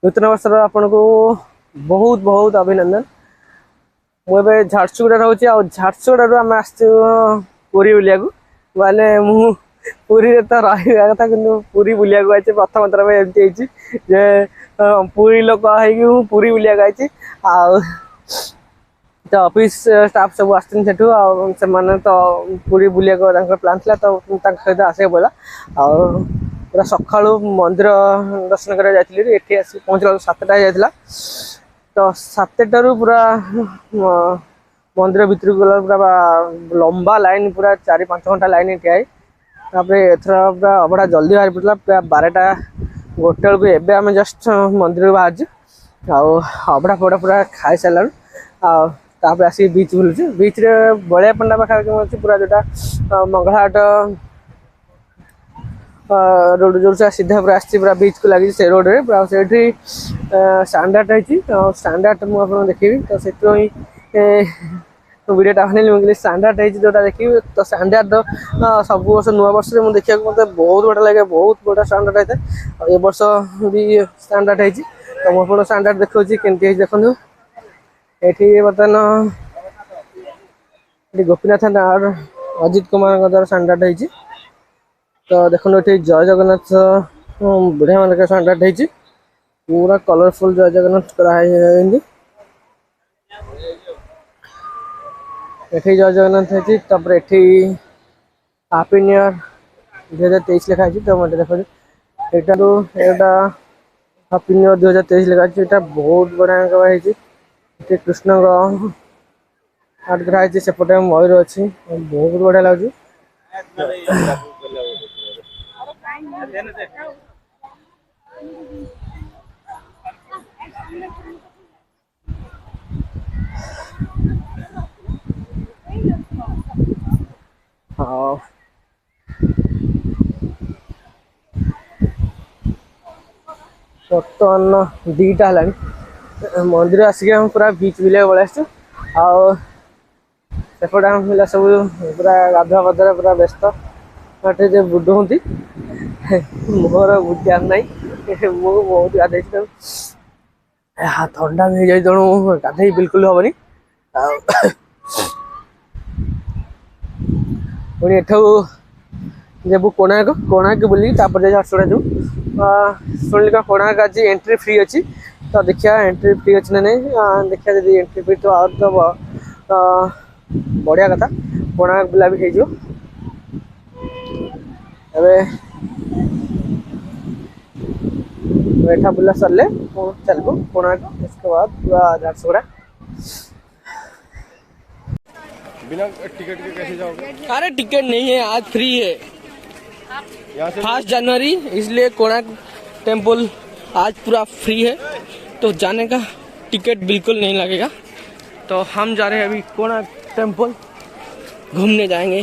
नूतन वर्ष आपन को बहुत बहुत अभिनंदन। मुझे झारसुगुड़ा रोचे झारसुगुड़ा आम आसरी बुलिया बोले मुरी तो रहा कथा कि पूरी बुलिया आई प्रथम थर एमती जे पूरी लोक पूरी बुलिया आई तो ऑफिस स्टाफ सब आसते तो पूरी बुलिया प्लान था तो सहित आसे पड़ा पूरा सका मंदिर दर्शन कर पहुँचला 7टा जाता तो 7टारू पूरा मंदिर भितर गला पूरा लंबा लाइन पूरा 4-5 घंटा लाइन ठिया एथर पूरा अबड़ा जल्दी बाहर पड़ा पूरा 12टा 1 बेलू एवं आम जस्ट मंदिर बाहर अबड़ा फबड़ा पूरा खाई सारू तापर आसिक बीच बुलूँ बीच रे बलिया पंडा पाखा पूरा जोटा मंगलाहाट रोड जो सीधा पूरा पूरा बीच को लगी से रोड रे पूरा से स्टैंडर्ड है स्टैंडर्ड मुझे देखी तो से वीडियोटा बन स्टैंडर्ड है जोटा देखी तो स्टैंडर्ड सब वर्ष नुआ वर्ष में देखा मतलब बहुत बड़ा लगे बहुत बड़ा स्टैंडर्ड होता है ये वर्ष भी स्टैंडर्ड है तो मुझे स्टैंडर्ड देखा केमती देखो ये बर्तमान गोपीनाथ और अजित कुमार द्वारा स्टैंडर्ड है तो देखो ये जय जगन्नाथ बढ़िया मान का स्टैंडर्ड है पूरा कलरफुल जय जगन्नाथ कराई जय जगन्नाथ है हैप्पी न्यू ईयर 2023 लिखाई तो मैं देखो यहाँ हैप्पी न्यू ईयर 2023 लिखाई बहुत बढ़िया कृष्ण आर्ट कराई सेपटे मयूर अच्छी बहुत बढ़िया लगे हाँ बर्तमान 2टा है मंदिर आसिक हम पूरा बीच बुलिया पलि आसपटे आम पिला सब पूरा गाधुआ पाधुआ पूरा व्यस्त जो बुढ़ी मोर बुझार ना मुझे बहुत गाधे थंडा भी हो तेणु गाधे बिल्कुल हेनी पुणी एठू जब कोणार्क कोणार्क बुल झारसुगुड़ा जो शुणिल कोणार्क आज एंट्री फ्री अच्छी तो देखिए एंट्री फ्री अच्छी ना नहीं देखिए जब एंट्री फ्री तो आउट तो बढ़िया कथा कोणार्क बुला भी हो बैठा बुला सरले चलबू कोणार्क उसके बाद पूरा झारसुगुड़ा बिना टिकट के कैसे जाओगे? अरे टिकट नहीं है आज फ्री है 1 जनवरी इसलिए कोणार्क टेम्पल आज पूरा फ्री है तो जाने का टिकट बिल्कुल नहीं लगेगा तो हम जा रहे हैं अभी कोणार्क टेम्पल घूमने जाएंगे।